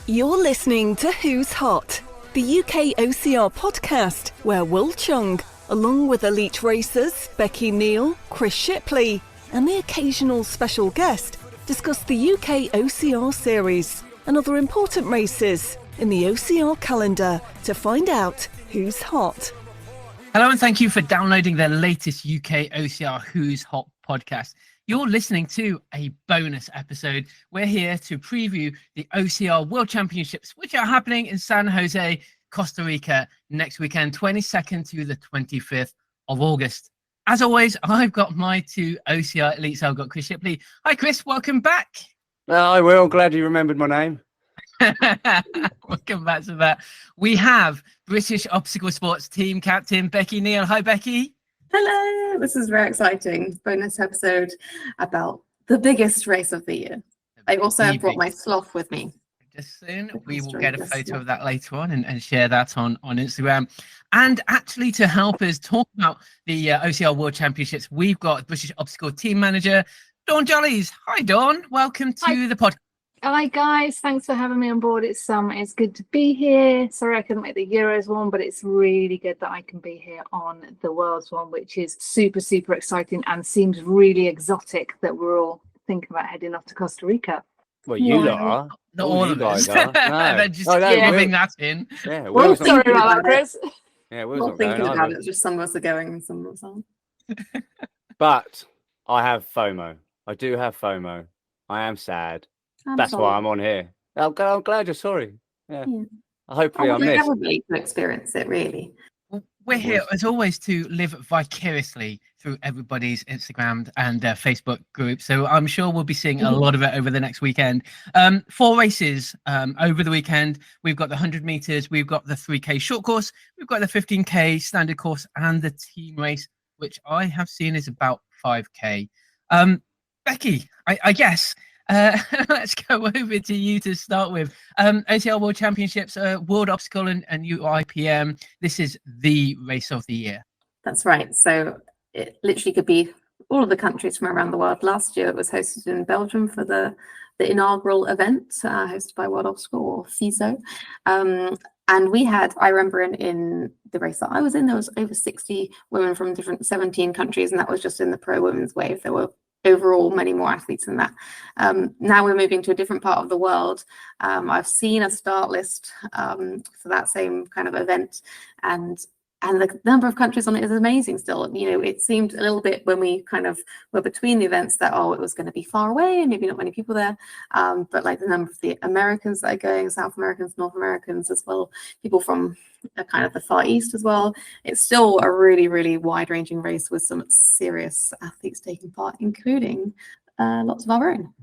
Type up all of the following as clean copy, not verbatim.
You're listening to Who's Hot, the UK OCR podcast where Wil Chung, along with elite racers Becky, Neal, Chris Shipley, and the occasional special guest, discuss the UK OCR series and other important races in the OCR calendar to find out who's hot. Hello and thank you for downloading the latest UK OCR Who's Hot podcast. You're listening to a bonus episode. We're here to preview the OCR World Championships, which are happening in San Jose, Costa Rica next weekend, 22nd to the 25th of August. As always, I've got my two OCR elites. I've got Chris Shipley. Hi, Chris. Welcome back. I will. Glad you remembered my name. Welcome back to that. We have British Obstacle Sports team captain Becky Neal. Hi, Becky. Hello, this is very exciting. Bonus episode about the biggest race of the year. I also have brought my sloth with me. Just soon, we will get a photo of that later on and share that on Instagram. And actually, to help us talk about the OCR World Championships, we've got British Obstacle team manager Dawn Jollies. Hi, Dawn. Welcome to the podcast. Hi guys, thanks for having me on board. It's good to be here. Sorry I couldn't make the Euros one, but it's really good that I can be here on the Worlds one, which is super exciting and seems really exotic that we're all thinking about heading off to Costa Rica. Well, you lot are. Not all of us. No. They're just rubbing that in. Yeah, Well, sorry about that, Chris. Yeah, We're not thinking about it. Just some of us are going and some of us aren't. But I have FOMO. I do have FOMO. I am sad. That's why I'm on here. I'm glad you're sorry. Yeah. Hopefully I'm missed. Everybody to experience it, really. We're here, as always, to live vicariously through everybody's Instagram and Facebook group. So I'm sure we'll be seeing a lot of it over the next weekend. 4 races over the weekend. We've got the 100 meters. We've got the 3K short course. We've got the 15K standard course and the team race, which I have seen is about 5K. Becky, I guess... let's go over to you to start with. OCR World Championships, World Obstacle and UIPM. This is the race of the year. That's right. So it literally could be all of the countries from around the world. Last year it was hosted in Belgium for the inaugural event hosted by World Obstacle or FISO. And we had, I remember in the race that I was in, there was over 60 women from different 17 countries, and that was just in the pro women's wave. There were overall many more athletes than that. Now we're moving to a different part of the world. I've seen a start list for that same kind of event, and the number of countries on it is amazing still. You know, it seemed a little bit when we kind of were between the events that, it was going to be far away and maybe not many people there. But like the number of the Americans that are going, South Americans, North Americans as well, people from kind of the Far East as well. It's still a really wide-ranging race with some serious athletes taking part, including lots of our own.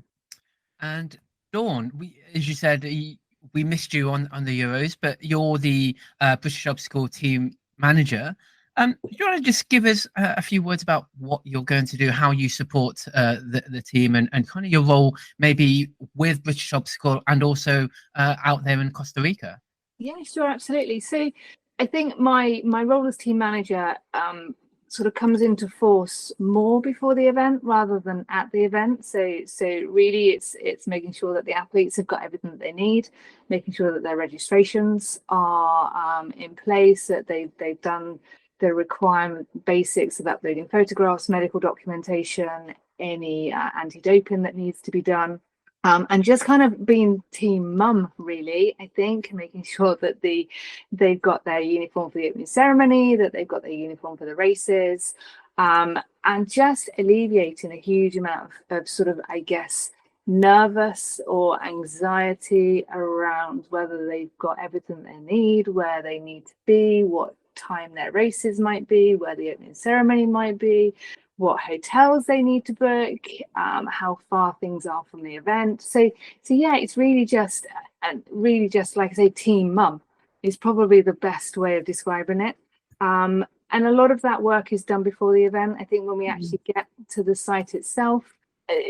And Dawn, as you said, we missed you on the Euros, but you're the British Obstacle team manager. Do you want to just give us a few words about what you're going to do, how you support the team and kind of your role maybe with British Obstacle and also out there in Costa Rica? Yeah, sure, absolutely. So I think my role as team manager sort of comes into force more before the event rather than at the event. So really it's making sure that the athletes have got everything that they need, making sure that their registrations are in place, that they've done the requirement basics of uploading photographs, medical documentation, any anti-doping that needs to be done. And just kind of being team mum, really, I think, making sure that they've got their uniform for the opening ceremony, that they've got their uniform for the races, and just alleviating a huge amount of sort of, I guess, nervous or anxiety around whether they've got everything they need, where they need to be, what time their races might be, where the opening ceremony might be, what hotels they need to book, how far things are from the event. So yeah, it's really just like I say, team mum is probably the best way of describing it. And a lot of that work is done before the event. I think when we actually get to the site itself,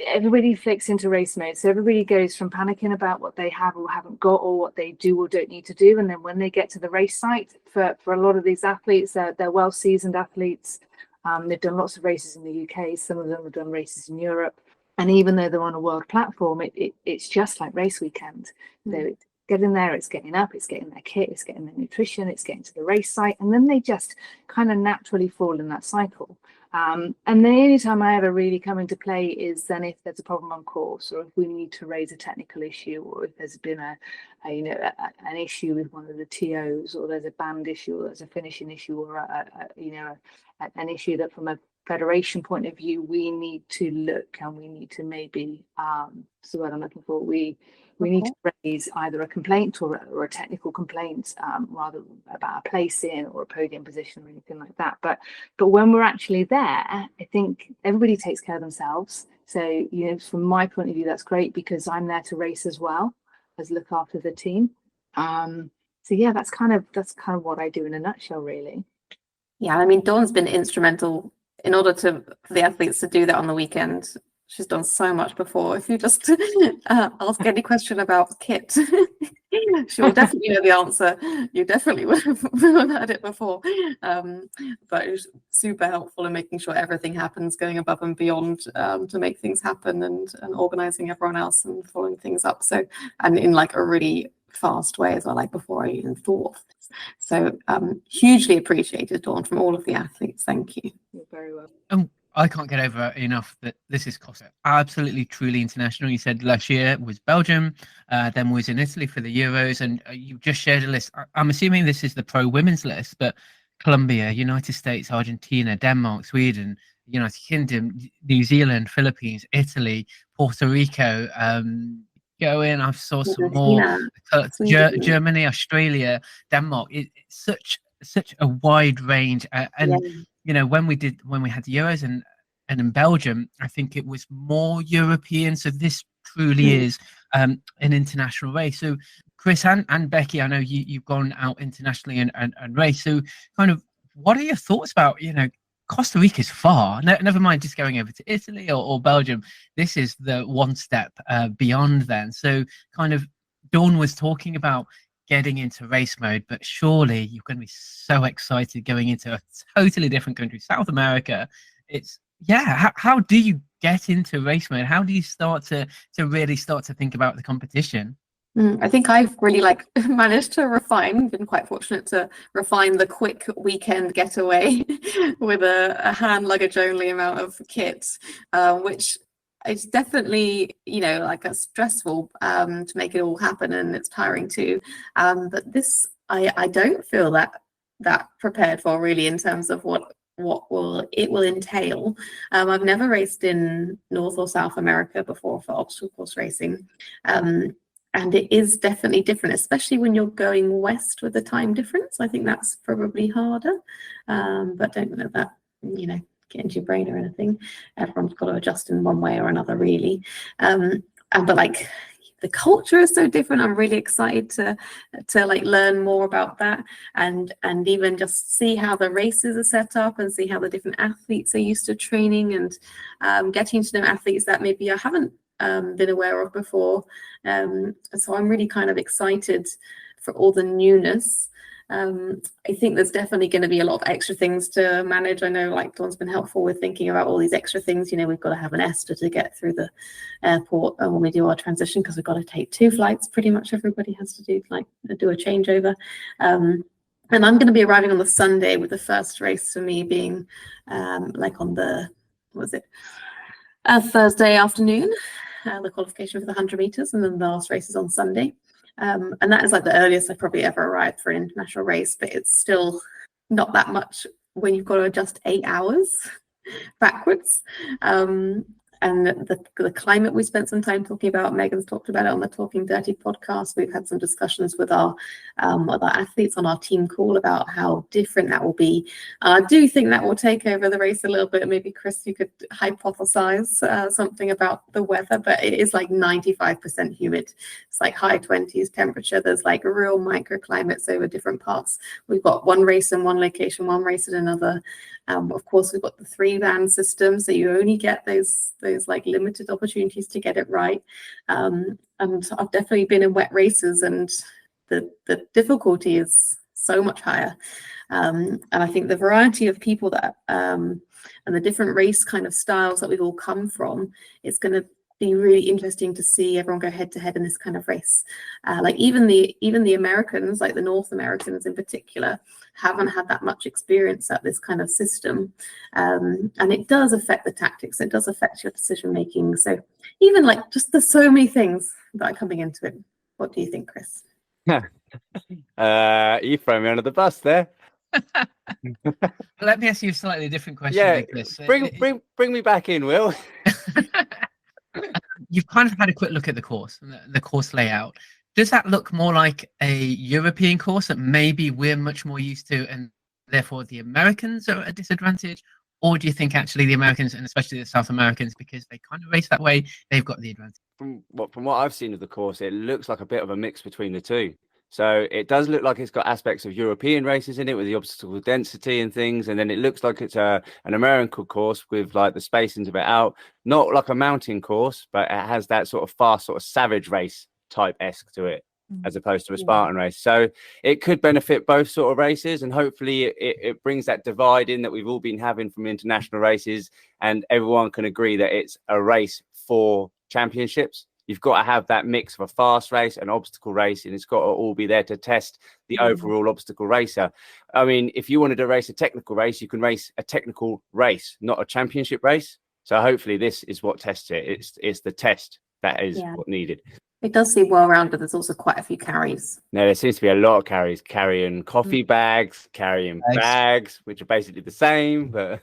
everybody flicks into race mode. So everybody goes from panicking about what they have or haven't got or what they do or don't need to do. And then when they get to the race site, for a lot of these athletes, they're well-seasoned athletes. They've done lots of races in the UK. Some of them have done races in Europe. And even though they're on a world platform, it's just like race weekend. So getting there, it's getting up, it's getting their kit, it's getting their nutrition, it's getting to the race site, and then they just kind of naturally fall in that cycle. And the only time I ever really come into play is then if there's a problem on course, or if we need to raise a technical issue, or if there's been an issue with one of the TOs, or there's a band issue, or there's a finishing issue, or an issue that from a federation point of view we need to look, and we need to maybe so what I'm looking for, we need to raise either a complaint or a technical complaint, rather about a place in or a podium position or anything like that. But when we're actually there, I think everybody takes care of themselves. So, from my point of view, that's great, because I'm there to race as well as look after the team. So yeah, that's kind of what I do in a nutshell, really. Yeah, I mean, Dawn's been instrumental in order for the athletes to do that on the weekend. She's done so much before. If you just ask any question about kit, she will definitely know the answer. You definitely would have heard it before. But it was super helpful in making sure everything happens, going above and beyond to make things happen, and organising everyone else and following things up. So, and in like a really fast way as well, like before I even thought of this. So hugely appreciated, Dawn, from all of the athletes. Thank you. You're very welcome. I can't get over enough that this is absolutely truly international. You said last year was Belgium, then was in Italy for the Euros, and you just shared a list. I'm assuming this is the pro women's list, but Colombia, United States, Argentina, Denmark, Sweden, United Kingdom, New Zealand, Philippines, Italy, Puerto Rico. I saw some more. Germany, Australia, Denmark. It's such a wide range, and when we had the Euros and in Belgium, I think it was more European. So this truly is an international race. So Chris and Becky, I know you've gone out internationally and raced. So kind of, what are your thoughts about, Costa Rica's far, never mind just going over to Italy or Belgium. This is the one step beyond then. So kind of, Dawn was talking about getting into race mode, but surely you're going to be so excited going into a totally different country, South America. How do you get into race mode? How do you start to really start to think about the competition? I think I've really managed to refine, been quite fortunate to refine the quick weekend getaway with a hand luggage only amount of kit, which it's definitely, a stressful to make it all happen, and it's tiring too. But this, I don't feel that prepared for, really, in terms of what it will entail. I've never raced in North or South America before for obstacle course racing. And it is definitely different, especially when you're going west with the time difference. I think that's probably harder. But don't let that, get into your brain or anything. Everyone's got to adjust in one way or another, really. But the culture is so different. I'm really excited to learn more about that, and even just see how the races are set up, and see how the different athletes are used to training, and getting to know athletes that maybe I haven't been aware of before. So I'm really kind of excited for all the newness. I think there's definitely going to be a lot of extra things to manage. I know Dawn's been helpful with thinking about all these extra things. We've got to have an ESTA to get through the airport when we do our transition, because we've got to take 2 flights. Pretty much everybody has to do a changeover. And I'm going to be arriving on the Sunday, with the first race for me being on the, Thursday afternoon, the qualification for the 100 meters, and then the last race is on Sunday. And that is the earliest I've probably ever arrived for an international race, but it's still not that much when you've got to adjust 8 hours backwards. And the climate, we spent some time talking about. Megan's talked about it on the Talking Dirty podcast. We've had some discussions with our athletes on our team call about how different that will be. I do think that will take over the race a little bit. Maybe Chris, you could hypothesize something about the weather, but it is 95% humid. It's high 20s temperature. There's real microclimates over different parts. We've got one race in one location, one race in another. Of course, we've got the 3-van system, so you only get those limited opportunities to get it right. And I've definitely been in wet races, and the difficulty is so much higher. And I think the variety of people that and the different race kind of styles that we've all come from, it's going to be really interesting to see everyone go head to head in this kind of race. Like even the Americans, like the North Americans in particular, haven't had that much experience at this kind of system, and it does affect the tactics. It does affect your decision making. So even like just there's so many things that are coming into it. What do you think, Chris? You throw me under the bus there. Let me ask you a slightly different question. Yeah, Chris. bring me back in, Will. You've kind of had a quick look at the course, the course layout. Does that look more like a European course that maybe we're much more used to, and therefore the Americans are at a disadvantage? Or do you think actually the Americans, and especially the South Americans, because they kind of race that way, they've got the advantage? From what I've seen of the course, it looks like a bit of a mix between the two. So it does look like it's got aspects of European races in it with the obstacle density and things. And then it looks like it's an American course with like the spacings a bit out, not like a mountain course, but it has that sort of fast, sort of savage race type-esque to it, as opposed to a Spartan race. So it could benefit both sort of races. And hopefully it brings that divide in that we've all been having from international races, and everyone can agree that it's a race for championships. You've got to have that mix of a fast race and obstacle race, and it's got to all be there to test the overall obstacle racer. I mean, if you wanted to race a technical race, you can race a technical race, not a championship race. So hopefully this is what tests it. It's the test that is what needed. It does seem well-rounded. There's also quite a few carries. No, there seems to be a lot of carries, carrying coffee bags, carrying bags, which are basically the same, but...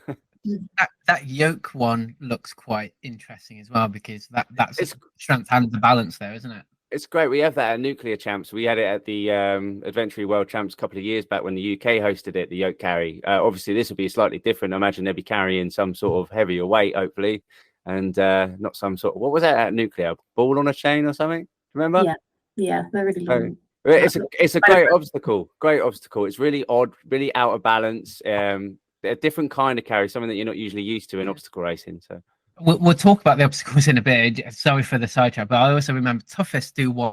That yoke one looks quite interesting as well, because that's strength and the balance there, isn't it? It's great. We have that at Nuclear Champs. We had it at the Adventure World Champs a couple of years back when the UK hosted it, the yoke carry. Obviously, this will be slightly different. I imagine they'll be carrying some sort of heavier weight, hopefully, and not some sort of... What was that at Nuclear? Ball on a chain or something? Remember? Yeah, they're really long. It's a great obstacle. Great obstacle. It's really odd, really out of balance. A different kind of carry, something that you're not usually used to in obstacle racing. So we'll talk about the obstacles in a bit. Sorry for the sidetrack, but I also remember Toughest do one,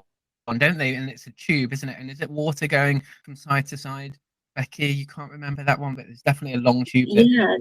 don't they? And it's a tube, isn't it? And is it water going from side to side? Becky, you can't remember that one, but it's definitely a long tube. Yeah,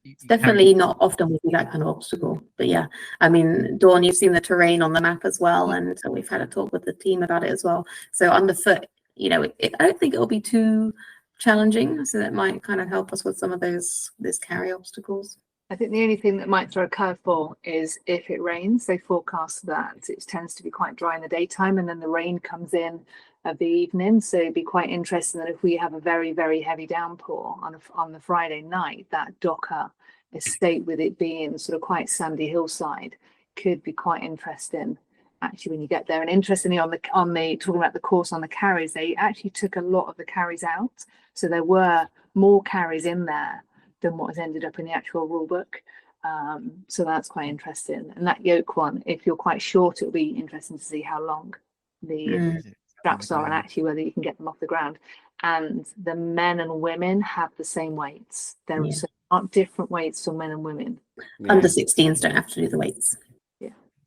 it's definitely not often we do that kind of obstacle. But yeah, I mean, Dawn, you've seen the terrain on the map as well, and so we've had a talk with the team about it as well. So underfoot, I don't think it'll be too challenging, so that might kind of help us with some of those carry obstacles. I think the only thing that might throw a curveball is if it rains. They forecast that it tends to be quite dry in the daytime, and then the rain comes in of the evening. So it'd be quite interesting that if we have a very, very heavy downpour on the Friday night, that Docker estate, with it being sort of quite sandy hillside, could be quite interesting actually when you get there. And interestingly, on the talking about the course on the carries, they actually took a lot of the carries out, so there were more carries in there than what has ended up in the actual rule book. So that's quite interesting. And that yoke one, if you're quite short, it'll be interesting to see how long the straps are and actually whether you can get them off the ground. And the men and women have the same weights. There aren't different weights for men and women. Under 16s don't have to do the weights.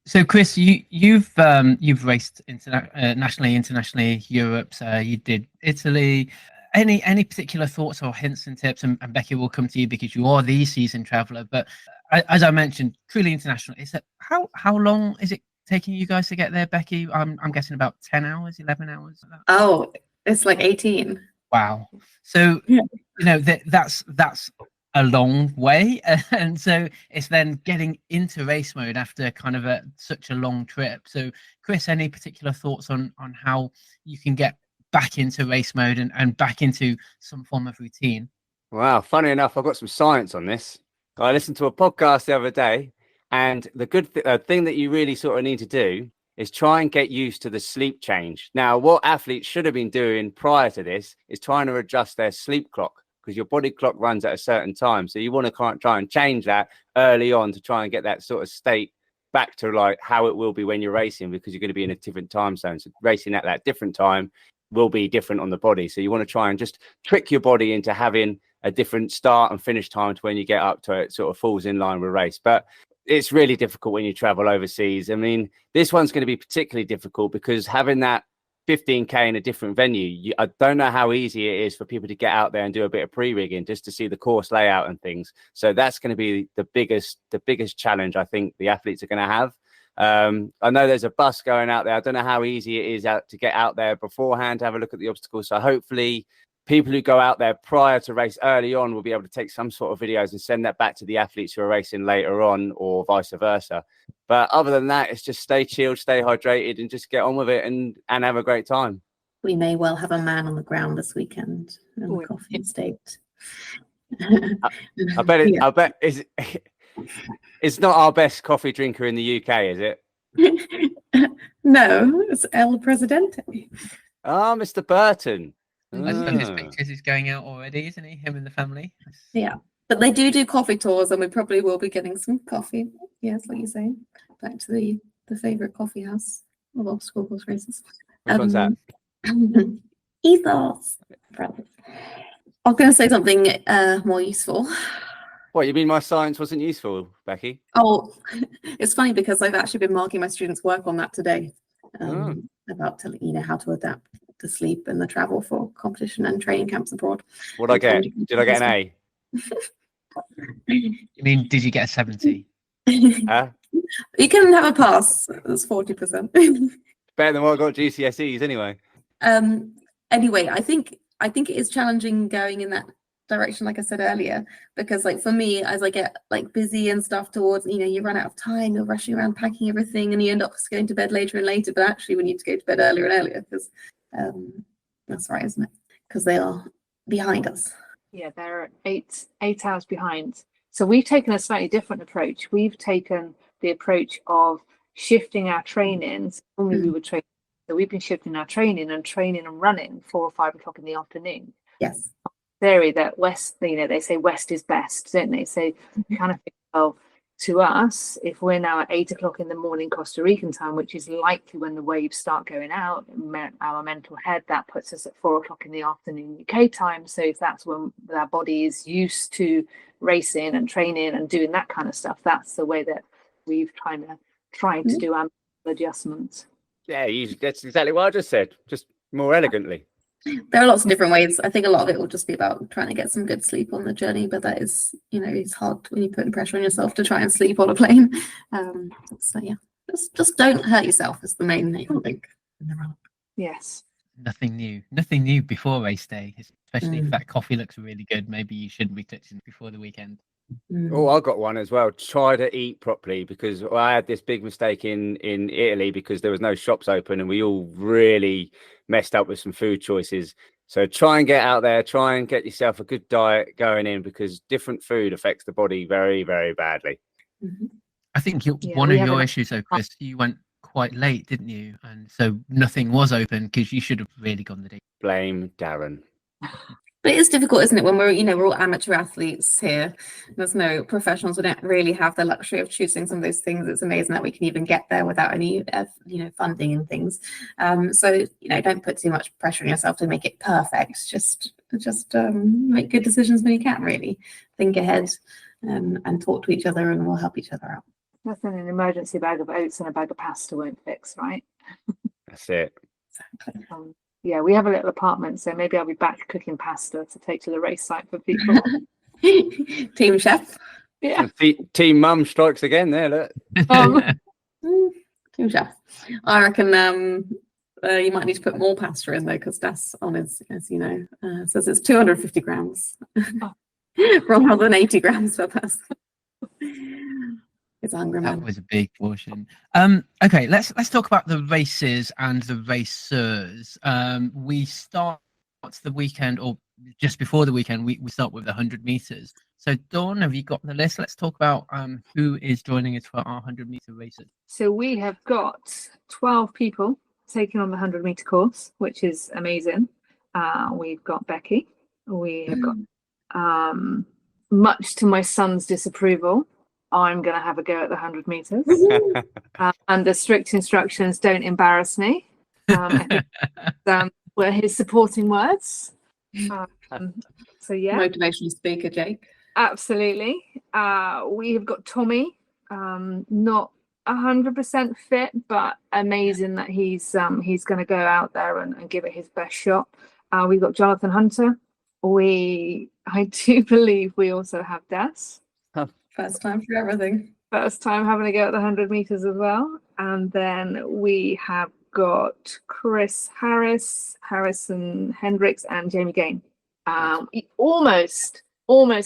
So, Chris, you've raced nationally, internationally, Europe. You did Italy. Any particular thoughts or hints and tips? And Becky, will come to you because you are the seasoned traveller. But as I mentioned, truly international. Is it how long is it taking you guys to get there, Becky? I'm guessing about 10 hours, 11 hours. Like that. Oh, it's like 18. Wow. So that's a long way, and so it's then getting into race mode after kind of such a long trip. So, Chris, any particular thoughts on how you can get back into race mode and back into some form of routine? Wow, funny enough, I've got some science on this. I listened to a podcast the other day, and the good thing that you really sort of need to do is try and get used to the sleep change. Now, what athletes should have been doing prior to this is trying to adjust their sleep clock, because your body clock runs at a certain time. So you want to try and change that early on to try and get that sort of state back to like how it will be when you're racing, because you're going to be in a different time zone. So racing at that different time will be different on the body. So you want to try and just trick your body into having a different start and finish time to when you get up to it, sort of falls in line with race. But it's really difficult when you travel overseas. I mean, this one's going to be particularly difficult because having that 15K in a different venue, I don't know how easy it is for people to get out there and do a bit of pre-rigging just to see the course layout and things. So that's going to be the biggest challenge I think the athletes are going to have. I know there's a bus going out there. I don't know how easy it is to get out there beforehand to have a look at the obstacles. So hopefully people who go out there prior to race early on will be able to take some sort of videos and send that back to the athletes who are racing later on, or vice versa. But other than that, it's just stay chilled, stay hydrated, and just get on with it and have a great time. We may well have a man on the ground this weekend in the coffee state. I bet it. Yeah. I bet it's not our best coffee drinker in the UK, is it? No, it's El Presidente. Ah, Mr. Burton. I suppose his pictures is going out already, isn't he? Him and the family. Yeah, but they do coffee tours, and we probably will be getting some coffee. Yes, like you say, back to the favourite coffee house of all school course races. Which one's that? Ethos. I was going to say something more useful. What, you mean my science wasn't useful, Becky? Oh, it's funny because I've actually been marking my students' work on that today, about telling how to adapt to sleep and the travel for competition and training camps abroad. What I get? Did I get an A? You mean, did you get a 70? Huh? You can have a pass. It's 40%. Better than what I got GCSEs anyway. Anyway, I think it is challenging going in that direction, like I said earlier, because like for me, as I get like busy and stuff towards, you run out of time, you're rushing around packing everything, and you end up just going to bed later and later, but actually we need to go to bed earlier and earlier, because that's right, isn't it? Because they are behind us. Yeah, they're 8 hours behind. So we've taken a slightly different approach. We've taken the approach of shifting our trainings. Normally we would train, so we've been shifting our training and running 4 or 5 o'clock in the afternoon. Yes. Theory that West, they say West is best, don't they? So you kind of think, well, to us, if we're now at 8 o'clock in the morning Costa Rican time, which is likely when the waves start going out, our mental head, that puts us at 4 o'clock in the afternoon UK time. So if that's when our body is used to racing and training and doing that kind of stuff, that's the way that we've tried to do our adjustments. Yeah, that's exactly what I just said, just more elegantly. There are lots of different ways. I think a lot of it will just be about trying to get some good sleep on the journey, but that is, it's hard when you're putting pressure on yourself to try and sleep on a plane. So yeah, just don't hurt yourself is the main thing, I think, in the run. Yes. Nothing new before race day, especially if that coffee looks really good. Maybe you shouldn't be touching it before the weekend. Oh, I got one as well. Try to eat properly, because I had this big mistake in Italy because there was no shops open and we all really messed up with some food choices. So try and get out there, try and get yourself a good diet going in, because different food affects the body very, very badly. I think one of your issues, though, Chris, you went quite late, didn't you? And so nothing was open because you should have really gone the day. Blame Darren. But it is difficult, isn't it, when we're all amateur athletes here. There's no professionals. We don't really have the luxury of choosing some of those things. It's amazing that we can even get there without any, funding and things. So don't put too much pressure on yourself to make it perfect. Just make good decisions when you can. Really think ahead and talk to each other, and we'll help each other out. Nothing an emergency bag of oats and a bag of pasta won't fix, right? That's it. Exactly. Yeah, we have a little apartment, so maybe I'll be back cooking pasta to take to the race site for people. Team chef. Yeah. Team mum strikes again there, look. Team chef. I reckon you might need to put more pasta in there, because that's on his, as you know, says it's 250 grams rather than 80 grams per person. It's a hungry man. That was a big portion. Okay, let's talk about the races and the racers. We start the weekend, or just before the weekend, we start with the 100 meters. So Dawn, have you got the list? Let's talk about who is joining us for our 100 meter races. So we have got 12 people taking on the 100 meter course, which is amazing. We've got Becky. We have got, much to my son's disapproval, I'm going to have a go at the 100 meters. And the strict instructions, don't embarrass me. I think were his supporting words. So yeah. Motivational speaker, Jake. Absolutely. We have got Tommy, not 100% fit, but amazing that he's going to go out there and give it his best shot. We've got Jonathan Hunter. I do believe we also have Des. First time for everything. First time having a go at the 100 meters as well. And then we have got Chris Harris, Harrison Hendricks, and Jamie Gain. He almost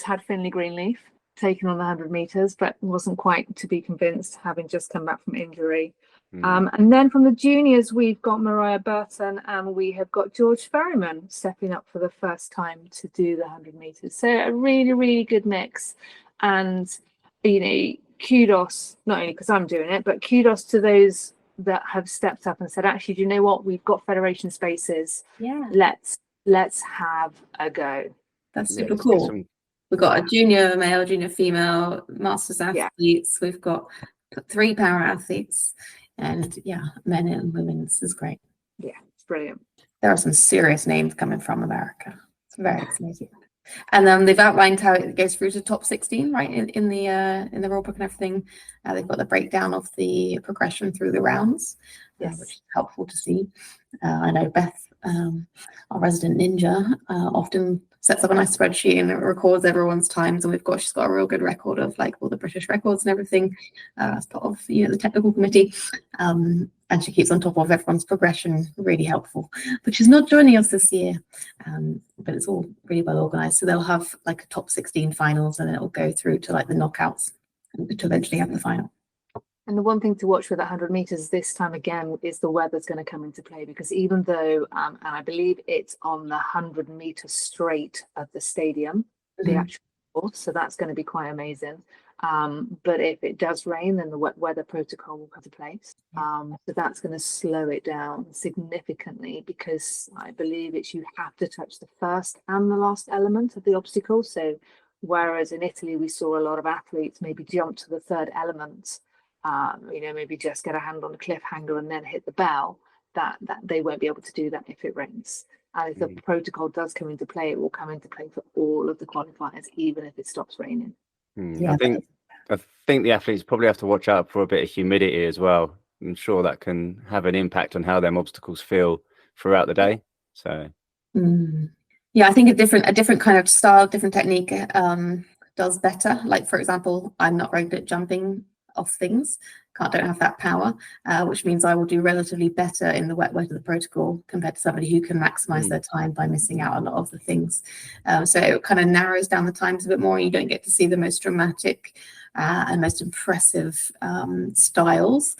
had Finley Greenleaf taken on the 100 meters, but wasn't quite to be convinced, having just come back from injury. And then from the juniors, we've got Mariah Burton, and we have got George Ferryman stepping up for the first time to do the 100 meters. So a really, really good mix. And, kudos, not only because I'm doing it, but kudos to those that have stepped up and said, actually, do you know what? We've got federation spaces. Yeah. Let's have a go. That's super cool. We've got a junior male, junior female, masters athletes. We've got 3 para athletes, and men and women. This is great. Yeah, it's brilliant. There are some serious names coming from America. It's very exciting. And they've outlined how it goes through to top 16, right? In the rule book and everything. They've got the breakdown of the progression through the rounds, which is helpful to see. I know Beth, our resident ninja, often sets up a nice spreadsheet and it records everyone's times, and she's got a real good record of like all the British records and everything as part of the technical committee, and she keeps on top of everyone's progression. Really helpful. But she's not joining us this year, but it's all really well organized. So they'll have like a top 16 finals, and it'll go through to like the knockouts and to eventually have the final. And the one thing to watch with 100 meters this time again is the weather's going to come into play, because even though, and I believe it's on the 100-meter straight of the stadium, the actual course, so that's going to be quite amazing. But if it does rain, then the wet weather protocol will come to place. So that's going to slow it down significantly, because I believe you have to touch the first and the last element of the obstacle. So whereas in Italy we saw a lot of athletes maybe jump to the third element, maybe just get a hand on a cliffhanger and then hit the bell, that they won't be able to do that if it rains. And if the protocol does come into play, it will come into play for all of the qualifiers, even if it stops raining. I think the athletes probably have to watch out for a bit of humidity as well. I'm sure that can have an impact on how them obstacles feel throughout the day. So I think a different kind of style, different technique does better. Like, for example, I'm not very good at jumping off things, don't have that power, which means I will do relatively better in the wet of the protocol compared to somebody who can maximize their time by missing out a lot of the things. So it kind of narrows down the times a bit more, and you don't get to see the most dramatic and most impressive styles,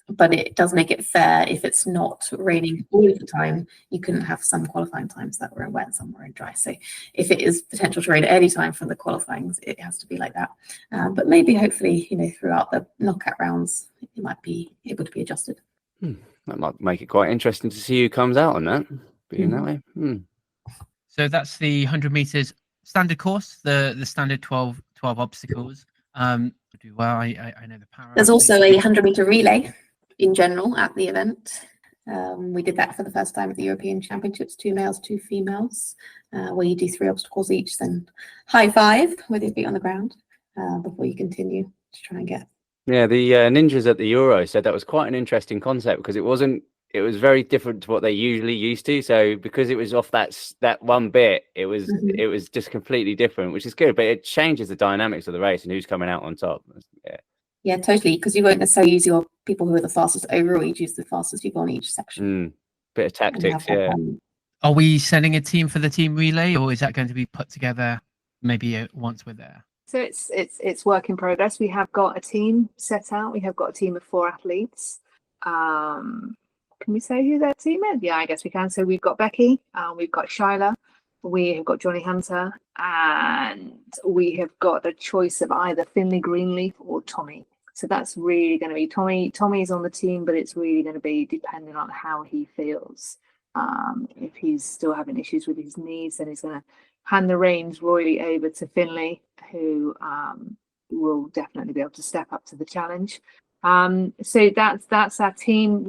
but it does make it fair. If it's not raining all of the time, you can have some qualifying times that were wet and some were dry. So if it is potential to rain at any time from the qualifying, it has to be like that. But maybe, hopefully, throughout the knockout rounds, it might be able to be adjusted. That might make it quite interesting to see who comes out on that, being that way. So that's the 100 meters standard course, the standard 12 obstacles. Do well. I know the para. There's also a 100-meter relay in general at the event. We did that for the first time at the European Championships, 2 males, 2 females, where you do 3 obstacles each, then high five with your feet on the ground before you continue to try and get. Yeah, the ninjas at the Euro said that was quite an interesting concept, because it was very different to what they usually used to. So because it was off that one bit, it was just completely different, which is good. But it changes the dynamics of the race and who's coming out on top. Yeah, totally. Because you won't necessarily use your people who are the fastest overall. You choose the fastest people on each section. Bit of tactics, yeah. Are we sending a team for the team relay, or is that going to be put together maybe once we're there? So it's work in progress. We have got a team set out. We have got a team of 4 athletes. Can we say who that team is? Yeah, I guess we can. So we've got Becky, we've got Shyla, we have got Johnny Hunter, and we have got a choice of either Finley Greenleaf or Tommy. So that's really going to be Tommy. Tommy's on the team, but it's really going to be depending on how he feels. If he's still having issues with his knees, then he's going to hand the reins royally over to Finley, who will definitely be able to step up to the challenge. So that's our team.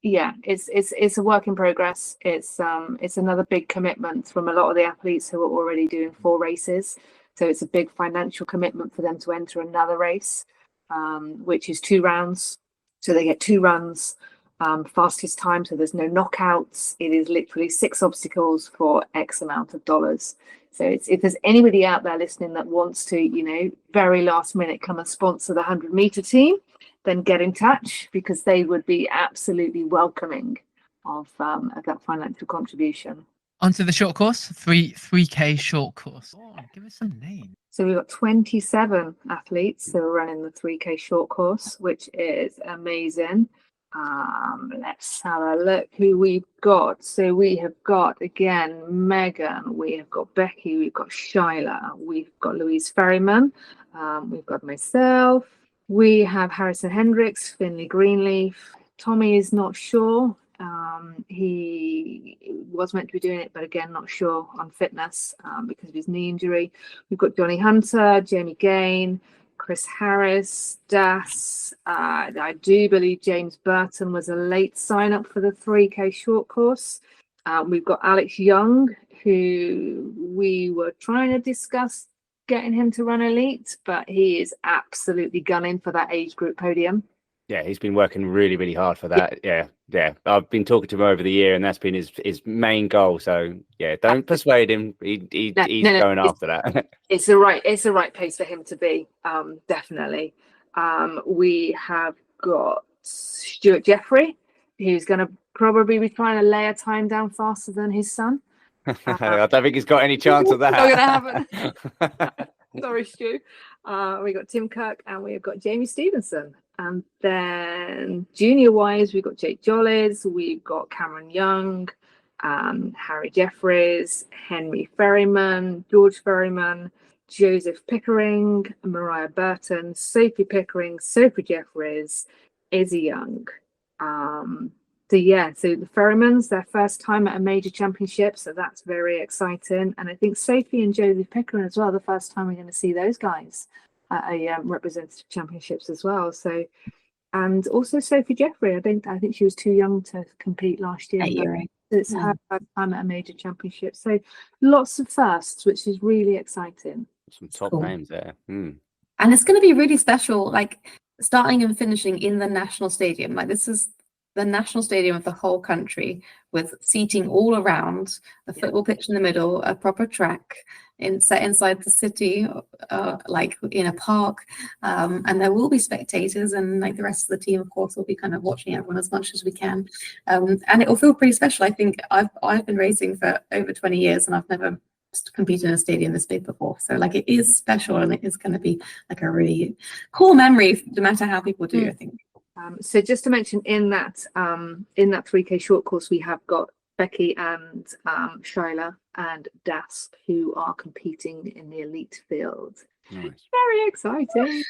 It's a work in progress. It's another big commitment from a lot of the athletes who are already doing 4 races. So it's a big financial commitment for them to enter another race, which is 2 rounds. So they get 2 runs, fastest time. So there's no knockouts. It is literally 6 obstacles for X amount of dollars. So if there's anybody out there listening that wants to, very last minute come and sponsor the 100-meter team, then get in touch, because they would be absolutely welcoming of that financial contribution. Onto the short course, 3K short course. Oh, give us some names. So we've got 27 athletes who are running the 3K short course, which is amazing. Let's have a look who we've got. So we have got, again, Megan, we have got Becky, we've got Shyla, we've got Louise Ferryman, we've got myself, we have Harrison Hendricks, Finley Greenleaf. Tommy is not sure. He was meant to be doing it, but again, not sure on fitness because of his knee injury. We've got Johnny Hunter, Jamie Gain, Chris Harris, Das. I do believe James Burton was a late sign up for the 3K short course. We've got Alex Young, who we were trying to discuss getting him to run elite, but he is absolutely gunning for that age group podium. Yeah, he's been working really, really hard for that. Yeah. I've been talking to him over the year, and that's been his main goal. So yeah, don't persuade him. He's going after that. It's the right pace for him to be. Definitely. We have got Stuart Jeffrey, who's going to probably be trying to lay a time down faster than his son. I don't think he's got any chance of that. Not going to happen. Sorry, Stu. We got Tim Kirk, and we've got Jamie Stevenson. And then junior-wise, we've got Jake Jollies, we've got Cameron Young, Harry Jeffries, Henry Ferryman, George Ferryman, Joseph Pickering, Mariah Burton, Sophie Pickering, Sophie Jeffries, Izzy Young. So the Ferrymans, their first time at a major championship, so that's very exciting. And I think Sophie and Joseph Pickering as well, the first time we're going to see those guys at a representative championships as well. So, and also Sophie Jeffrey, I think she was too young to compete last year. It's her first time at a major championship. So lots of firsts, which is really exciting. Some top names there. And it's going to be really special, like starting and finishing in the national stadium. Like this is the national stadium of the whole country, with seating all around, a football pitch in the middle, a proper track inside the city, like in a park, and there will be spectators, and like the rest of the team, of course, will be kind of watching everyone as much as we can, and it will feel pretty special. I think I've been racing for over 20 years, and I've never competed in a stadium this big before, so like it is special, and it is going to be like a really cool memory, no matter how people do. I think. So just to mention, in that 3K short course, we have got Becky and Shyla and Das, who are competing in the elite field. Nice. Very exciting.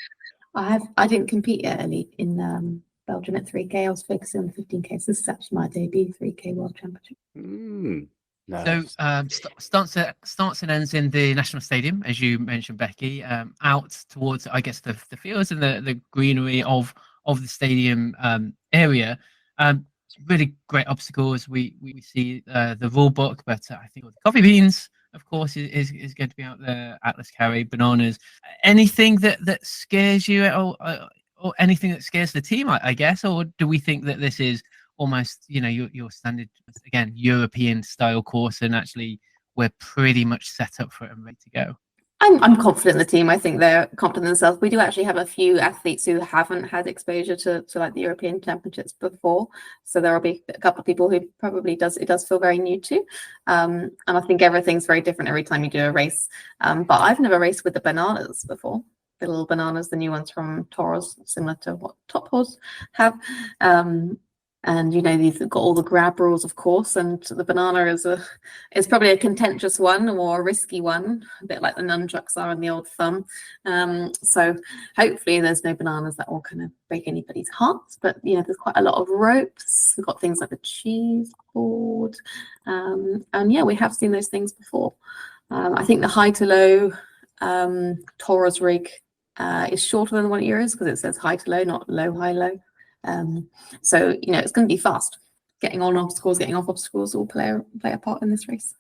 I didn't compete yet elite in Belgium at 3K. I was focusing on the 15K. So this is actually my debut 3K World Championship. Nice. So starts and ends in the National Stadium, as you mentioned, Becky. Out towards, I guess, the fields and the greenery of the stadium area. Really great obstacles. We see the rule book, but I think all the coffee beans, of course, is going to be out there. Atlas carry, bananas. Anything that scares you, or anything that scares the team, I guess, or do we think that this is almost, your standard, again, European style course, and actually we're pretty much set up for it and ready to go? I'm confident in the team. I think they're confident in themselves. We do actually have a few athletes who haven't had exposure to like the European Championships before, so there will be a couple of people who probably it does feel very new to, and I think everything's very different every time you do a race. But I've never raced with the bananas before. The little bananas, the new ones from Toros, similar to what Top Horse have. And these have got all the grab rules, of course, and the banana is probably a contentious one, or a risky one, a bit like the nunchucks are in the old thumb. So hopefully there's no bananas that will kind of break anybody's hearts. But there's quite a lot of ropes. We've got things like the cheese board, and we have seen those things before. I think the high to low Taurus rig is shorter than what it is, because it says high to low, not low high low. So it's going to be fast. Getting on obstacles, getting off obstacles will play a part in this race.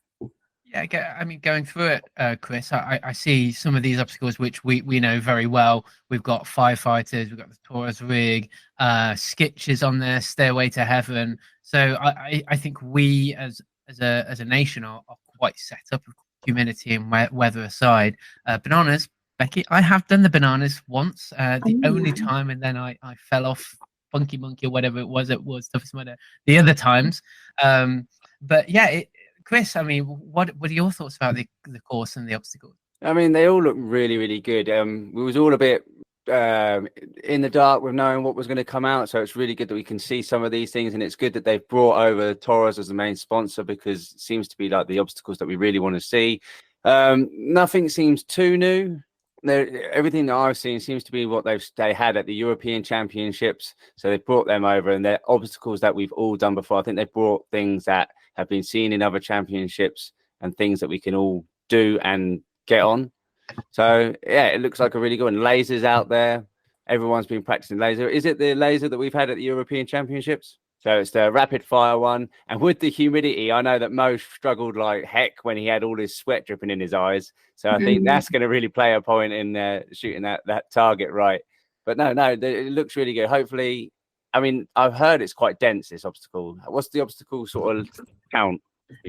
Yeah, I mean, going through it, Chris, I see some of these obstacles which we know very well. We've got firefighters, we've got the Taurus rig, skitches on there, Stairway to Heaven. So I think we as a nation are quite set up, humidity and weather aside. Bananas, Becky. I have done the bananas once, the Oh, only yeah. time, and then I fell off Funky Monkey or whatever it was. It was toughest mudder the other times. But yeah, Chris, I mean, what are your thoughts about the course and the obstacles? I mean, they all look really, really good. We was all a bit in the dark with knowing what was going to come out, so it's really good that we can see some of these things, and it's good that they've brought over Torres as the main sponsor, because it seems to be like the obstacles that we really want to see. Nothing seems too new. Everything that I've seen seems to be what they had at the European Championships, so they brought them over, and they're obstacles that we've all done before. I think they brought things that have been seen in other championships and things that we can all do and get on. So yeah, it looks like a really good one. Lasers out there. Everyone's been practicing laser. Is it the laser that we've had at the European Championships? So it's the rapid fire one. And with the humidity, I know that Mo struggled like heck when he had all his sweat dripping in his eyes. So I think that's going to really play a point in shooting that target right. But no, it looks really good. Hopefully, I mean, I've heard it's quite dense, this obstacle. What's the obstacle sort of count?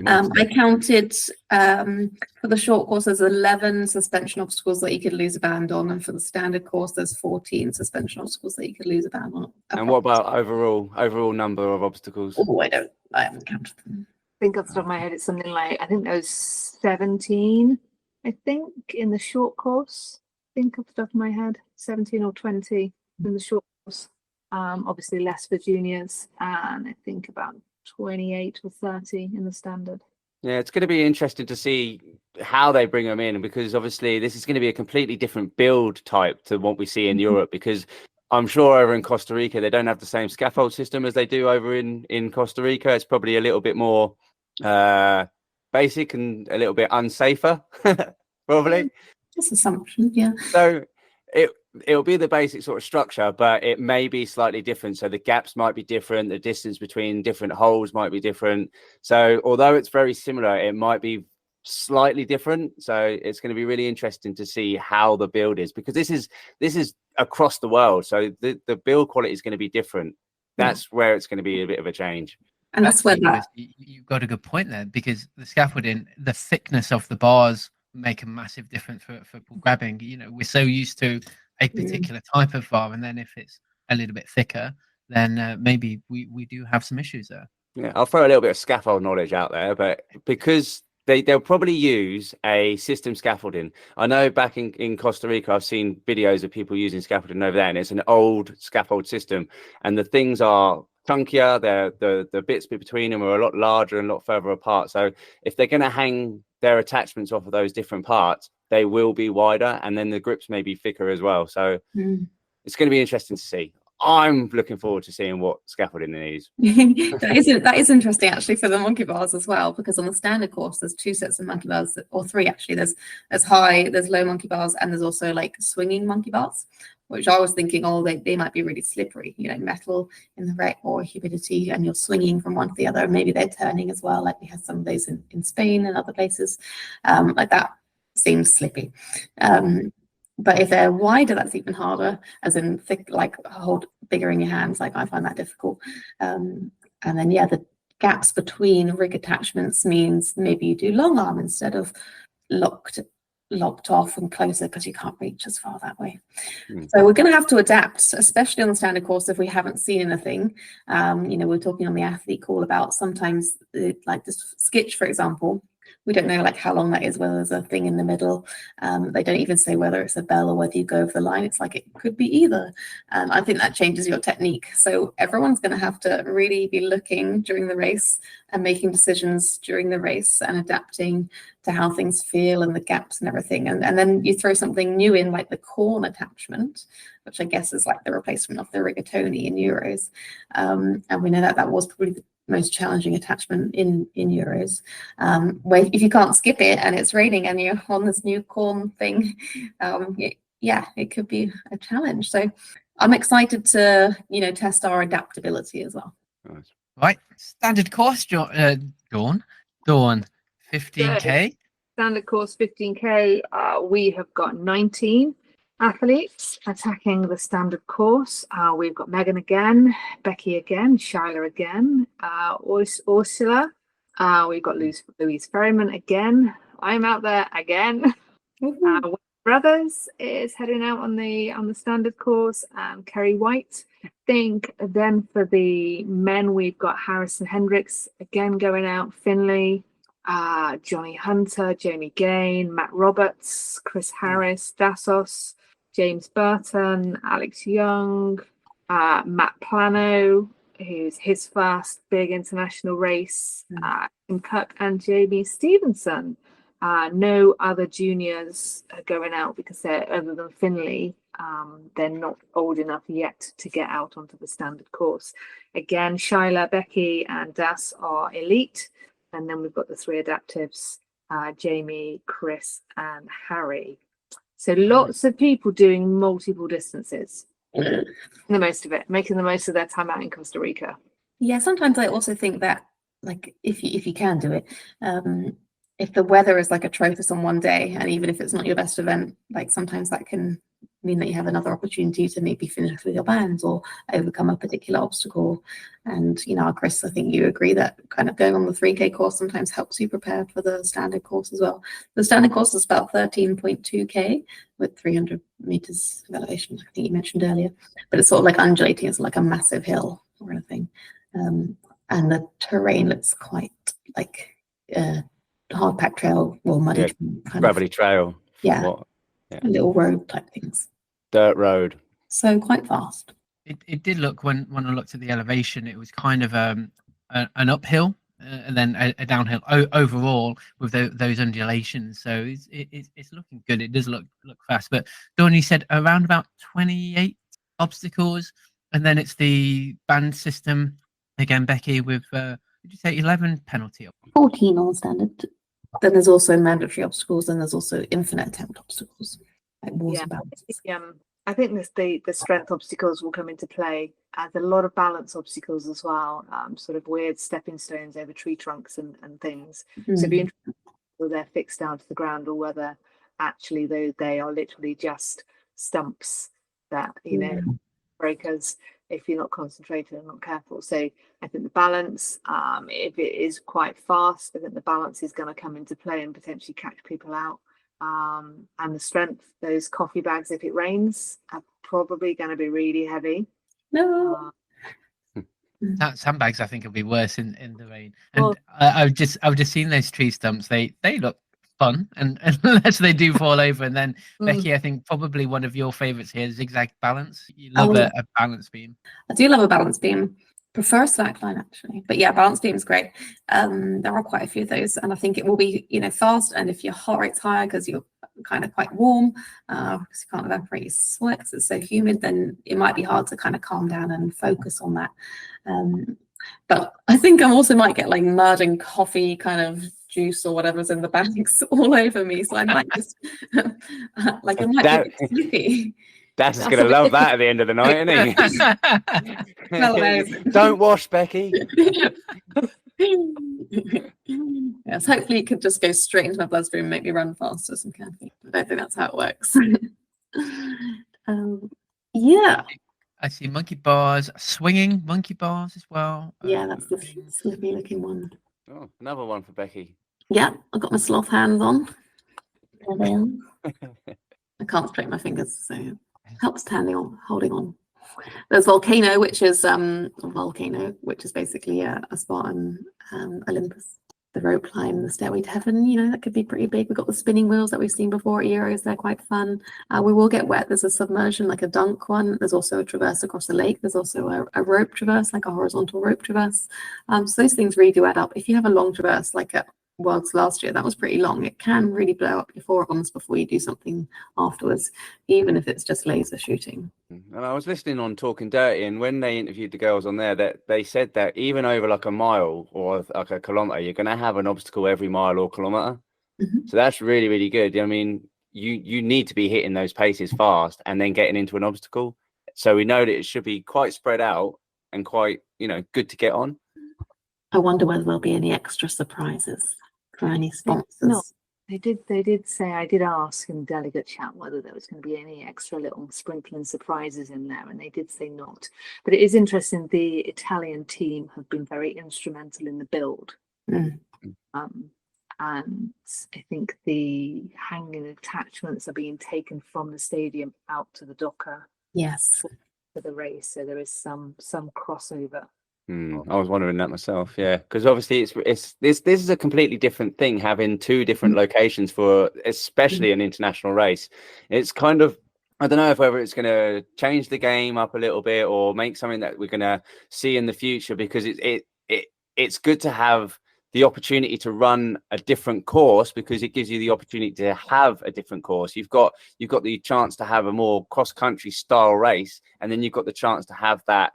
I counted for the short course there's 11 suspension obstacles that you could lose a band on, and for the standard course there's 14 suspension obstacles that you could lose a band on. And what about overall number of obstacles? Oh, I haven't counted them. I think off the top of my head it's something like, I think there was 17, I think, in the short course. I think off the top of my head 17 or 20 in the short course. Obviously less for juniors, and I think about 28 or 30 in the standard. Yeah, it's going to be interesting to see how they bring them in, because obviously this is going to be a completely different build type to what we see in Europe, because I'm sure over in Costa Rica they don't have the same scaffold system as they do over in Costa Rica. It's probably a little bit more basic and a little bit unsafer, probably. Just assumption, yeah. So it'll be the basic sort of structure, but it may be slightly different. So the gaps might be different. The distance between different holes might be different. So although it's very similar, it might be slightly different. So it's going to be really interesting to see how the build is, because this is across the world. So the build quality is going to be different. That's where it's going to be a bit of a change. And that's where you've got a good point there, because the scaffolding, the thickness of the bars make a massive difference for grabbing. You know, we're so used to a particular type of bar, and then if it's a little bit thicker, then maybe we do have some issues there. Yeah, I'll throw a little bit of scaffold knowledge out there, but because they'll probably use a system scaffolding. I know back in Costa Rica, I've seen videos of people using scaffolding over there, and it's an old scaffold system, and the things are chunkier. The bits between them are a lot larger and a lot further apart. So if they're going to hang their attachments off of those different parts, they will be wider, and then the grips may be thicker as well. So it's going to be interesting to see. I'm looking forward to seeing what scaffolding they use. that is interesting actually for the monkey bars as well, because on the standard course there's 2 sets of monkey bars, or 3 actually. There's high, there's low monkey bars, and there's also like swinging monkey bars, which I was thinking, they might be really slippery, you know, metal in the wreck or humidity, and you're swinging from one to the other. Maybe they're turning as well, like we had some of those in Spain and other places. Like that seems slippy. But if they're wider, that's even harder, as in thick, like hold bigger in your hands. Like I find that difficult. And then the gaps between rig attachments means maybe you do long arm instead of locked off and closer, because you can't reach as far that way. So we're going to have to adapt, especially on the standard course, if we haven't seen anything. You know, we're talking on the athlete call about sometimes like this skitch, for example. We don't know like how long that is, whether there's a thing in the middle. They don't even say whether it's a bell or whether you go over the line. It's like it could be either. I think that changes your technique. So everyone's going to have to really be looking during the race and making decisions during the race and adapting to how things feel and the gaps and everything. And then you throw something new in, like the corn attachment, which I guess is like the replacement of the rigatoni in Euros. And we know that was probably the most challenging attachment in Euros, where if you can't skip it and it's raining and you're on this new corn thing, it could be a challenge. So I'm excited to test our adaptability as well. Nice. Right, standard course, Dawn, 15k. Standard course 15k. We have got 19 athletes attacking the standard course. We've got Megan again, Becky again, Shyla again, Ursula. We've got Louise Ferryman again. I'm out there again. brothers is heading out on the standard course. Kerry White, I think. Then for the men, we've got Harrison Hendricks again going out. Finley, Johnny Hunter, Jamie Gain, Matt Roberts, Chris Harris, Dassos, James Burton, Alex Young, Matt Plano, who's his first big international race, Tim Cook and Jamie Stevenson. No other juniors are going out because they're, other than Finley, they're not old enough yet to get out onto the standard course. Again, Shyla, Becky and Das are elite. And then we've got the 3 adaptives, Jamie, Chris and Harry. So lots of people doing multiple distances. The most of it, making the most of their time out in Costa Rica. Yeah, sometimes I also think that, like, if you can do it, if the weather is like atrocious on one day, and even if it's not your best event, like sometimes that can mean that you have another opportunity to maybe finish with your bands or overcome a particular obstacle. And, you know, Chris, I think you agree that kind of going on the 3K course sometimes helps you prepare for the standard course as well. The standard course is about 13.2K with 300 meters of elevation, I think you mentioned earlier, but it's sort of like undulating. It's like a massive hill or anything. And the terrain looks quite like hard packed trail or muddy gravity trail. Yeah. Little road type things. Dirt road. So quite fast. It did look, when I looked at the elevation, it was kind of an uphill and then a downhill overall with those undulations. So it's looking good. It does look fast. But Dawn, you said around about 28 obstacles, and then it's the band system again, Becky, with did you say 11 penalty? 14 on standard. Then there's also mandatory obstacles, and there's also infinite attempt obstacles, like walls and balances. I think the strength obstacles will come into play. There's a lot of balance obstacles as well, sort of weird stepping stones over tree trunks and things. So it'd be interesting whether they're fixed down to the ground or whether actually they are literally just stumps that, you know, breakers if you're not concentrated and not careful. So I think the balance, if it is quite fast, I think the balance is going to come into play and potentially catch people out. And the strength, those coffee bags, if it rains, are probably going to be really heavy. No. Sandbags, I think, will be worse in the rain. And I've just seen those tree stumps. They look fun, and unless they do fall over. And then Becky, I think probably one of your favorites here is zigzag balance. You love a balance beam. I do love a balance beam. Prefer slackline actually, but yeah, balance beam is great. There are quite a few of those, and I think it will be, you know, fast. And if your heart rate's higher because you're kind of quite warm, because you can't evaporate your sweat because it's so humid, then it might be hard to kind of calm down and focus on that. But I think I also might get like mud and coffee kind of juice or whatever's in the bags all over me, so I might just like it might be a bit sleepy. That's going to love that at the end of the night, isn't he? Don't wash, Becky. Yes, hopefully it could just go straight into my bloodstream and make me run faster as some caffeine. I don't think that's how it works. Yeah. I see monkey bars, swinging monkey bars as well. Yeah, that's the slippy looking one. Oh, another one for Becky. Yeah, I've got my sloth hands on. There they are. I can't straighten my fingers, so it helps holding on. There's Volcano, which is basically a Spartan Olympus. The rope climb, the stairway to heaven, you know, that could be pretty big. We've got the spinning wheels that we've seen before at Euros. They're quite fun. We will get wet. There's a submersion, like a dunk one. There's also a traverse across the lake. There's also a rope traverse, like a horizontal rope traverse. So those things really do add up. If you have a long traverse, like at Worlds last year, that was pretty long. It can really blow up your forearms before you do something afterwards, even if it's just laser shooting. And I was listening on Talking Dirty, and when they interviewed the girls on there, that they said that even over like a mile or like a kilometer, you're going to have an obstacle every mile or kilometer. So that's really, really good. I mean, you need to be hitting those paces fast and then getting into an obstacle. So we know that it should be quite spread out and quite, you know, good to get on. I wonder whether there'll be any extra surprises for any sponsors. No, they did say, I did ask in delegate chat whether there was going to be any extra little sprinkling surprises in there, and they did say not. But it is interesting, the Italian team have been very instrumental in the build. and I think the hanging attachments are being taken from the stadium out to the docker Yes. for the race. So there is some crossover. I was wondering that myself, yeah, because obviously it's this is a completely different thing, having two different locations for especially an international race. It's kind of, I don't know if whether it's going to change the game up a little bit or make something that we're going to see in the future, because it's good to have the opportunity to run a different course, because it gives you the opportunity to have a different course. You've got the chance to have a more cross country style race, and then you've got the chance to have that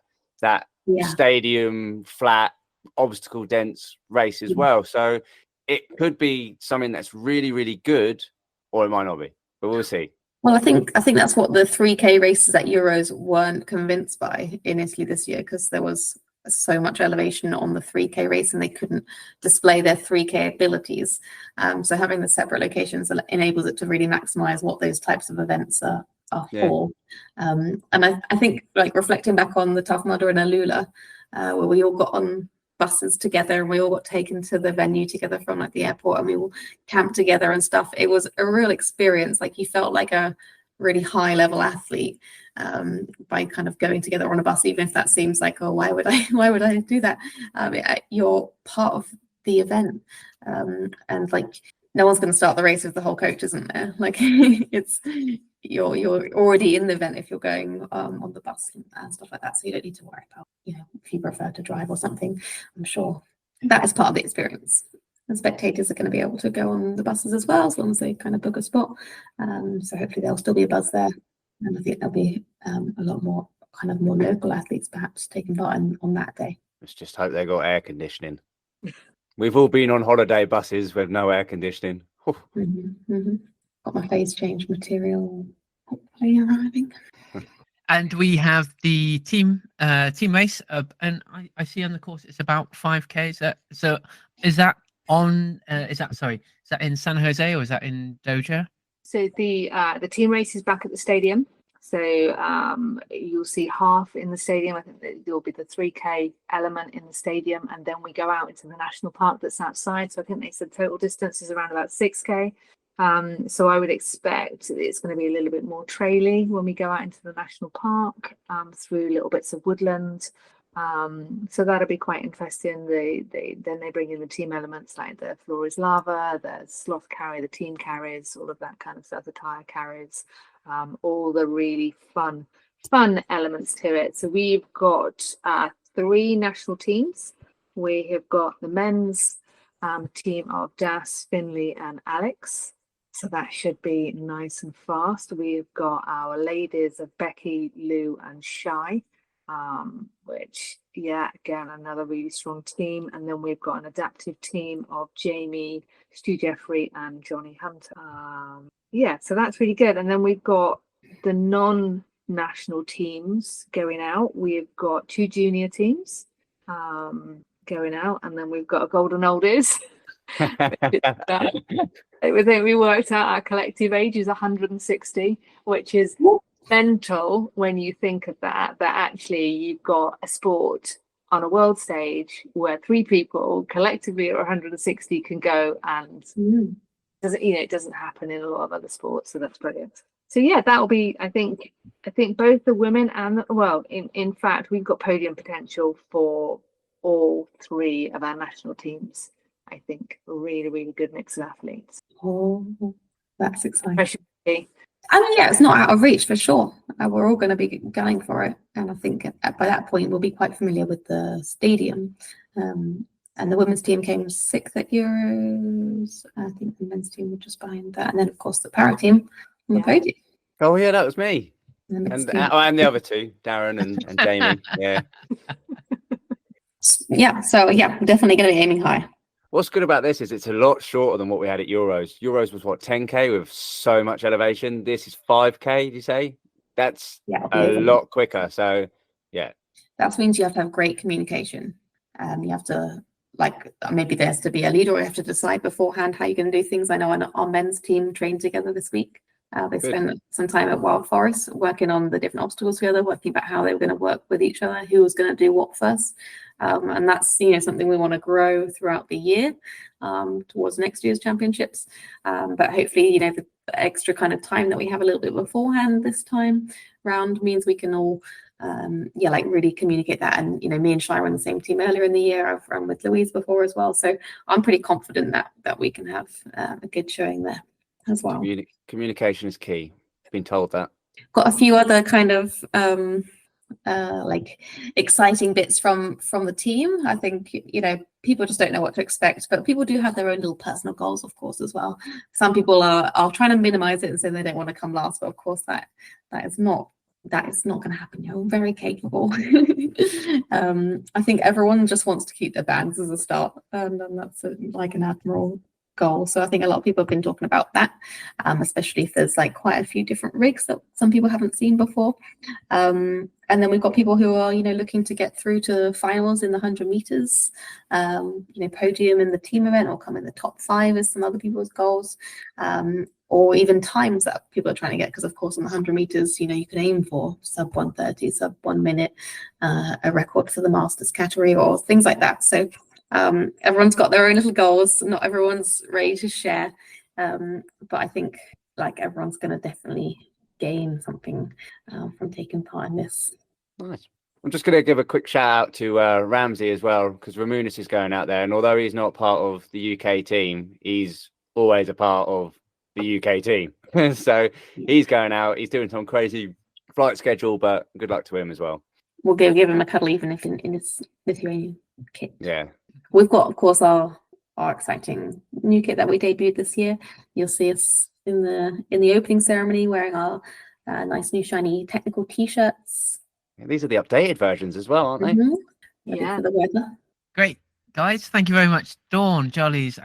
stadium flat obstacle dense race as well. So it could be something that's really, really good, or it might not be, but we'll see. Well, I think that's what the 3K races at Euros weren't convinced by in Italy this year, because there was so much elevation on the 3K race and they couldn't display their 3K abilities. So having the separate locations enables it to really maximize what those types of events are for. And I think, like, reflecting back on the Tough Mudder and Alula, where we all got on buses together and we all got taken to the venue together from like the airport, and we all camped together and stuff. It was a real experience. Like, you felt like a really high level athlete by kind of going together on a bus, even if that seems like, oh, why would I do that? You're part of the event, and like, no one's going to start the race if the whole coach isn't there. Like, you're already in the event if you're going on the bus and stuff like that, so you don't need to worry about, if you prefer to drive or something. I'm sure that is part of the experience. And spectators are going to be able to go on the buses as well, as long as they kind of book a spot. So hopefully there'll still be a buzz there, and I think there'll be a lot more kind of more local athletes perhaps taking part on that day. Let's just hope they got air conditioning. We've all been on holiday buses with no air conditioning. Got my phase change material hopefully arriving. And we have the team race, and I see on the course it's about 5K. So is that on? Is that in San Jose or is that in Doja? So the team race is back at the stadium. So you'll see half in the stadium. I think there'll be the 3K element in the stadium, and then we go out into the national park that's outside. So I think they said total distance is around about 6K. So I would expect it's going to be a little bit more traily when we go out into the national park, through little bits of woodland. So that'll be quite interesting. Then they bring in the team elements like the floor is lava, the sloth carry, the team carries, all of that kind of stuff, the tire carries, all the really fun elements to it. So we've got 3 national teams. We have got the men's team of Das, Finley and Alex. So that should be nice and fast. We've got our ladies of Becky, Lou and Shy, which, again, another really strong team. And then we've got an adaptive team of Jamie, Stu Jeffrey and Johnny Hunter. So that's really good. And then we've got the non-national teams going out. We've got 2 junior teams going out, and then we've got a golden oldies. I think we worked out our collective age is 160, which is mental when you think of that actually you've got a sport on a world stage where 3 people collectively at 160 can go, and it doesn't happen in a lot of other sports. So that's brilliant. So that'll be, I think both the women and in fact we've got podium potential for all 3 of our national teams. I think a really, really good mix of athletes. Oh, that's exciting. Especially, it's not out of reach for sure. We're all going to be going for it, and I think by that point we'll be quite familiar with the stadium. And the women's team came 6th at Euros. I think the men's team were just behind that, and then of course the para team on the podium. Oh yeah, that was me. And the other 2, Darren and Jamie. So we're definitely going to be aiming high. What's good about this is it's a lot shorter than what we had at Euros. Euros was 10K with so much elevation. This is 5K, did you say? That's a lot quicker. So, that means you have to have great communication. You have to, maybe there has to be a leader, or you have to decide beforehand how you're going to do things. I know our men's team trained together this week. They spent some time at Wild Forest working on the different obstacles together, working about how they were going to work with each other, who was going to do what first. And that's, something we want to grow throughout the year towards next year's championships. But hopefully, the extra kind of time that we have a little bit beforehand this time round means we can all really communicate that. And me and Shai were on the same team earlier in the year. I've run with Louise before as well, so I'm pretty confident that we can have a good showing there as well. Communication is key. I've been told that. Got a few other kind of exciting bits from the team. I think people just don't know what to expect, but people do have their own little personal goals, of course, as well. Some people are trying to minimize it and say they don't want to come last, but of course that is not going to happen. You're very capable. I think everyone just wants to keep their bags as a start, and that's an admirable goal. So I think a lot of people have been talking about that, especially if there's quite a few different rigs that some people haven't seen before. And then we've got people who are looking to get through to finals in the 100 meters, podium in the team event, or come in the top 5 as some other people's goals, or even times that people are trying to get, because of course on the 100 meters you can aim for sub 1:30, sub 1 minute, a record for the masters category or things like that. So everyone's got their own little goals. Not everyone's ready to share, but I think everyone's going to definitely gain something from taking part in this. Nice. I'm just going to give a quick shout out to Ramsey as well, because Ramunis is going out there, and although he's not part of the UK team, he's always a part of the UK team. So he's going out, he's doing some crazy flight schedule, but good luck to him as well. We'll give him a cuddle even if in his Lithuanian kit. Yeah. We've got, of course, our exciting new kit that we debuted this year. You'll see us in the opening ceremony wearing our nice new shiny technical t-shirts. Yeah, these are the updated versions as well, aren't they? Mm-hmm. Yeah. For the weather. Great, guys. Thank you very much. Dawn Jolly's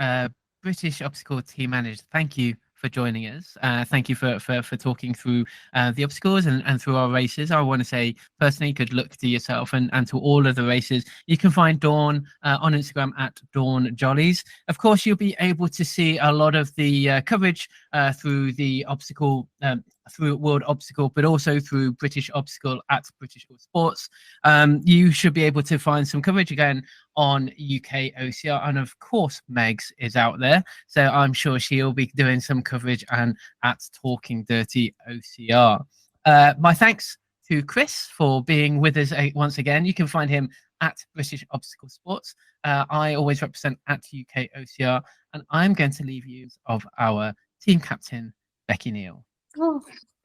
British obstacle team manager. Thank you for joining us. Thank you for talking through the obstacles and through our races. I want to say personally, good luck to yourself and to all of the races. You can find Dawn on Instagram at Dawn Jollies. Of course, you'll be able to see a lot of the coverage through the obstacle, through World Obstacle, but also through British Obstacle at British Sports. You should be able to find some coverage again on UK OCR, and of course Megs is out there, so I'm sure she'll be doing some coverage and at Talking Dirty OCR. My thanks to Chris for being with us once again. You can find him at British Obstacle Sports. I always represent at UK OCR, and I'm going to leave you of our team captain Becky Neal.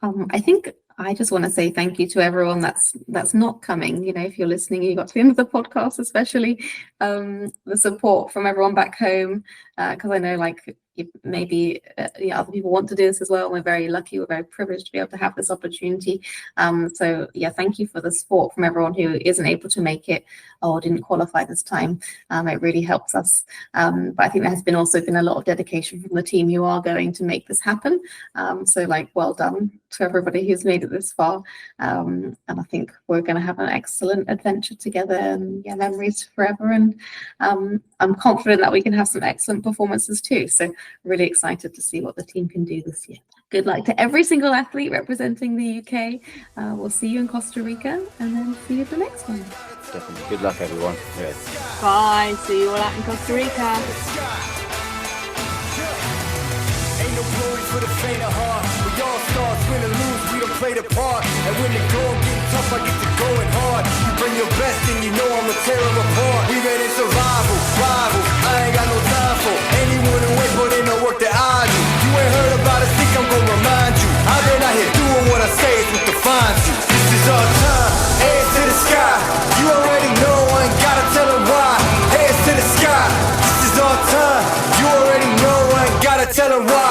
I think I just want to say thank you to everyone that's not coming. If you're listening, you got to the end of the podcast, especially the support from everyone back home, because I know maybe other people want to do this as well. We're very lucky, we're very privileged to be able to have this opportunity. So thank you for the support from everyone who isn't able to make it or didn't qualify this time. It really helps us. But I think there has also been a lot of dedication from the team who are going to make this happen. So well done to everybody who's made it this far. And I think we're going to have an excellent adventure together, and memories forever. And I'm confident that we can have some excellent performances too. So really excited to see what the team can do this year. Good luck to every single athlete representing the UK. We'll see you in Costa Rica, and then see you at the next one. Definitely. Good luck, everyone. Yeah. Bye. See you all out in Costa Rica. Ain't no glory for the faint of heart. We all stars, win or lose, we don't play the part. And when the going getting tough, I get to going hard. You bring your best and you know I'ma tear them apart. We ready survival, rival. I ain't got no time for anyone who ain't put in the work that I do. You ain't heard about it, think I'm gonna remind you. I've been out here doing what I say is what defines you. This is our time, hands to the sky. You already know, I ain't gotta tell them why. Hands to the sky, this is our time. You already know, I ain't gotta tell them why.